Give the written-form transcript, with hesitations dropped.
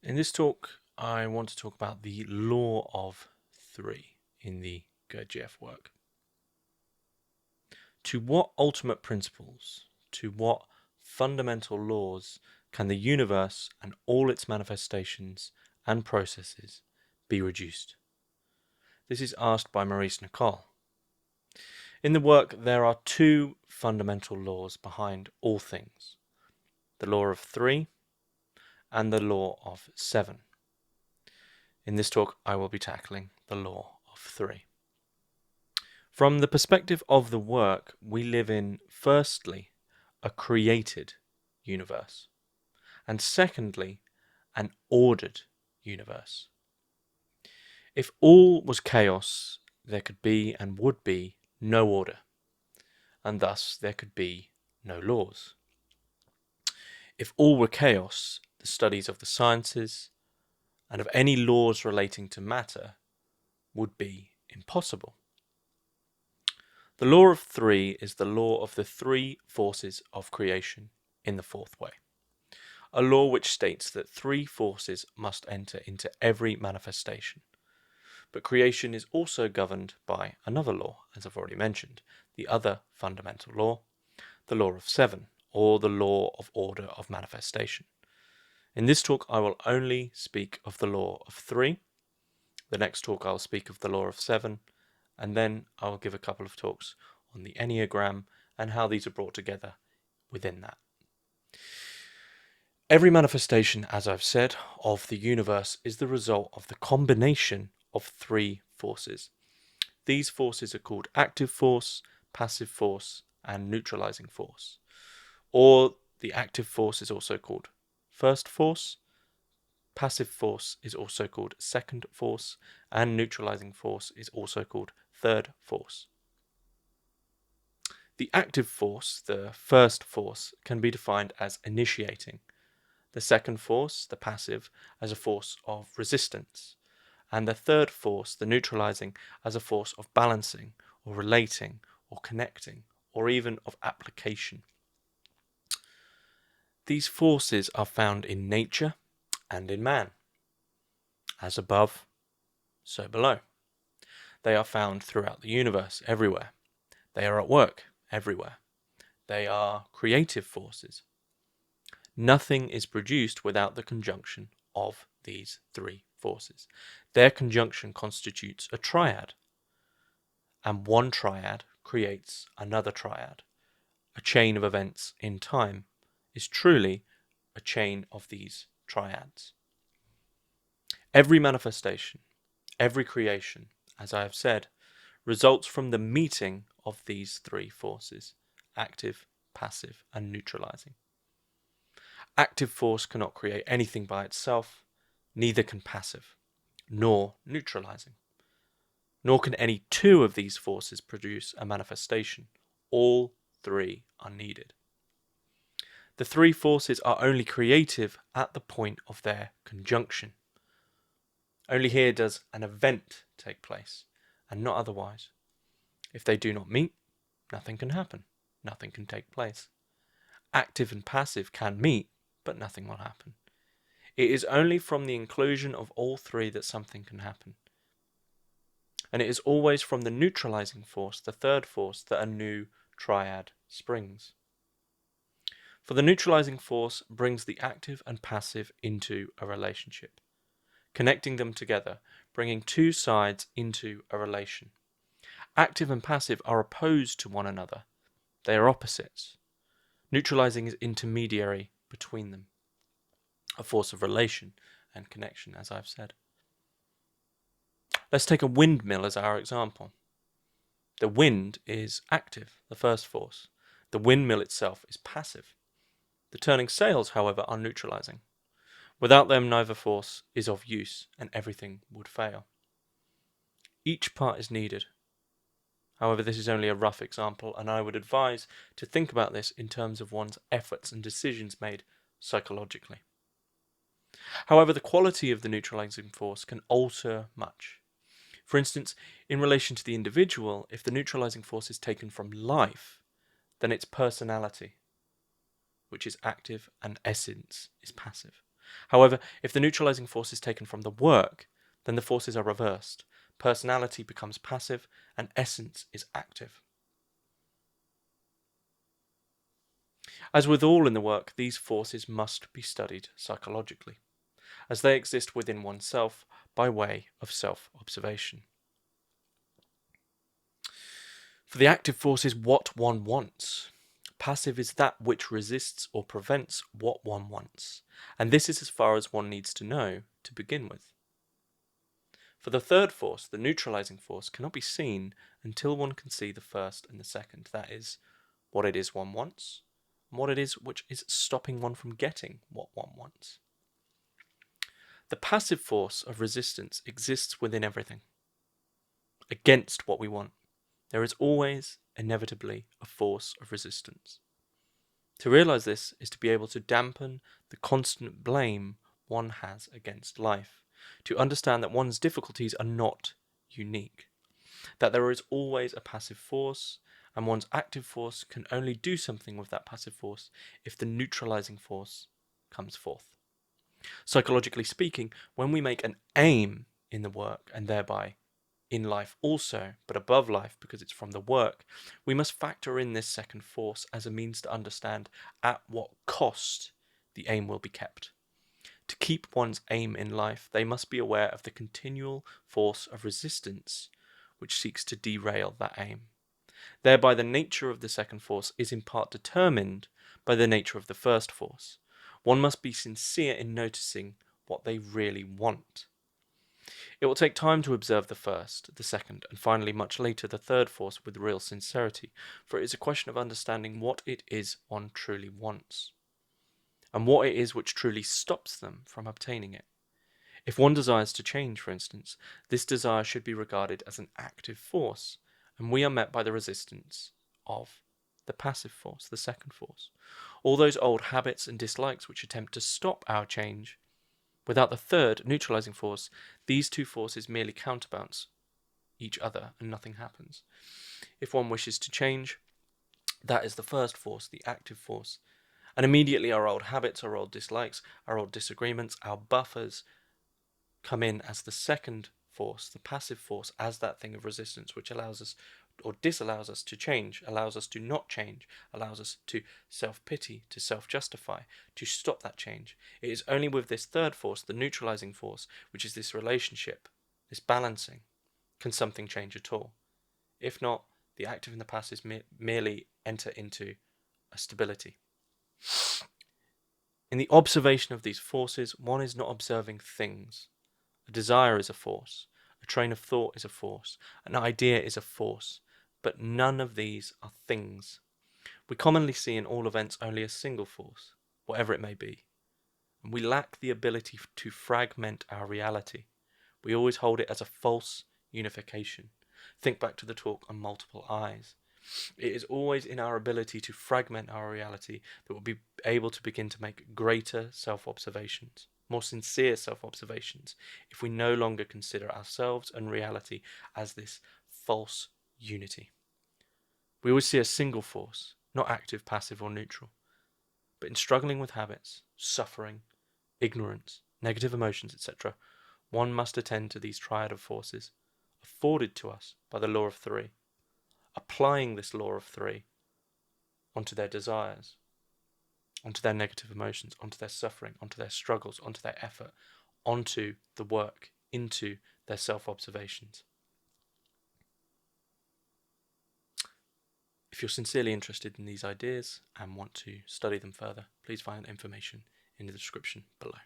In this talk, I want to talk about the law of three in the Gurdjieff work. To what ultimate principles, to what fundamental laws can the universe and all its manifestations and processes be reduced? This is asked by Maurice Nicole. In the work, there are two fundamental laws behind all things: the law of three and the law of seven. In this talk, I will be tackling the law of three. From the perspective of the work, we live in, firstly, a created universe, and secondly, an ordered universe. If all was chaos, there could be and would be no order, and thus there could be no laws. If all were chaos, the studies of the sciences and of any laws relating to matter would be impossible. The law of three is the law of the three forces of creation in the fourth way. A law which states that three forces must enter into every manifestation. But creation is also governed by another law, as I've already mentioned, the other fundamental law, the law of seven, or the law of order of manifestation. In this talk, I will only speak of the law of three. The next talk, I'll speak of the law of seven, and then I'll give a couple of talks on the Enneagram and how these are brought together within that. Every manifestation, as I've said, of the universe is the result of the combination of three forces. These forces are called active force, passive force, and neutralizing force. Or the active force is also called first force, passive force is also called second force, and neutralizing force is also called third force. The active force, the first force, can be defined as initiating. The second force, the passive, as a force of resistance. And the third force, the neutralizing, as a force of balancing, or relating, or connecting, or even of application. These forces are found in nature and in man. As above, so below. They are found throughout the universe, everywhere. They are at work, everywhere. They are creative forces. Nothing is produced without the conjunction of these three forces. Their conjunction constitutes a triad, and one triad creates another triad. A chain of events in time is truly a chain of these triads. Every manifestation, every creation, as I have said, results from the meeting of these three forces: active, passive, and neutralizing. Active force cannot create anything by itself, neither can passive, nor neutralizing. Nor can any two of these forces produce a manifestation. All three are needed. The three forces are only creative at the point of their conjunction. Only here does an event take place, and not otherwise. If they do not meet, nothing can happen, nothing can take place. Active and passive can meet, but nothing will happen. It is only from the inclusion of all three that something can happen. And it is always from the neutralizing force, the third force, that a new triad springs. For the neutralizing force brings the active and passive into a relationship, connecting them together, bringing two sides into a relation. Active and passive are opposed to one another. They are opposites. Neutralizing is intermediary between them, a force of relation and connection, as I've said. Let's take a windmill as our example. The wind is active, the first force. The windmill itself is passive. The turning sails, however, are neutralizing. Without them, neither force is of use, and everything would fail. Each part is needed. However, this is only a rough example, and I would advise to think about this in terms of one's efforts and decisions made psychologically. However, the quality of the neutralizing force can alter much. For instance, in relation to the individual, if the neutralizing force is taken from life, then its personality, which is active, and essence is passive. However, if the neutralizing force is taken from the work, then the forces are reversed. Personality becomes passive and essence is active. As with all in the work, these forces must be studied psychologically, as they exist within oneself by way of self-observation. For the active force is what one wants. Passive is that which resists or prevents what one wants, and this is as far as one needs to know to begin with. For the third force, the neutralizing force, cannot be seen until one can see the first and the second, that is, what it is one wants, and what it is which is stopping one from getting what one wants. The passive force of resistance exists within everything, against what we want. There is always, inevitably, a force of resistance. To realize this is to be able to dampen the constant blame one has against life, to understand that one's difficulties are not unique, that there is always a passive force, and one's active force can only do something with that passive force if the neutralizing force comes forth. Psychologically speaking, when we make an aim in the work, and thereby in life also, but above life because it's from the work, we must factor in this second force as a means to understand at what cost the aim will be kept. To keep one's aim in life, they must be aware of the continual force of resistance which seeks to derail that aim. Thereby the nature of the second force is in part determined by the nature of the first force. One must be sincere in noticing what they really want. It will take time to observe the first, the second, and finally much later the third force with real sincerity, for it is a question of understanding what it is one truly wants, and what it is which truly stops them from obtaining it. If one desires to change, for instance, this desire should be regarded as an active force, and we are met by the resistance of the passive force, the second force. All those old habits and dislikes which attempt to stop our change. Without the third, neutralizing force, these two forces merely counterbalance each other and nothing happens. If one wishes to change, that is the first force, the active force. And immediately our old habits, our old dislikes, our old disagreements, our buffers come in as the second force, the passive force, as that thing of resistance which allows us or disallows us to change, allows us to not change, allows us to self-pity, to self-justify, to stop that change. It is only with this third force, the neutralizing force, which is this relationship, this balancing, can something change at all. If not, the active and the passive merely enter into a stability. In the observation of these forces, one is not observing things. A desire is a force, a train of thought is a force, an idea is a force, but none of these are things. We commonly see in all events only a single force, whatever it may be, and we lack the ability to fragment our reality. We always hold it as a false unification. Think back to the talk on multiple eyes. It is always in our ability to fragment our reality that we'll be able to begin to make greater self-observations, more sincere self-observations, if we no longer consider ourselves and reality as this false unity. We always see a single force, not active, passive, or neutral. But in struggling with habits, suffering, ignorance, negative emotions, etc., one must attend to these triad of forces, afforded to us by the law of three, applying this law of three onto their desires, onto their negative emotions, onto their suffering, onto their struggles, onto their effort, onto the work, into their self-observations. If you're sincerely interested in these ideas and want to study them further, please find information in the description below.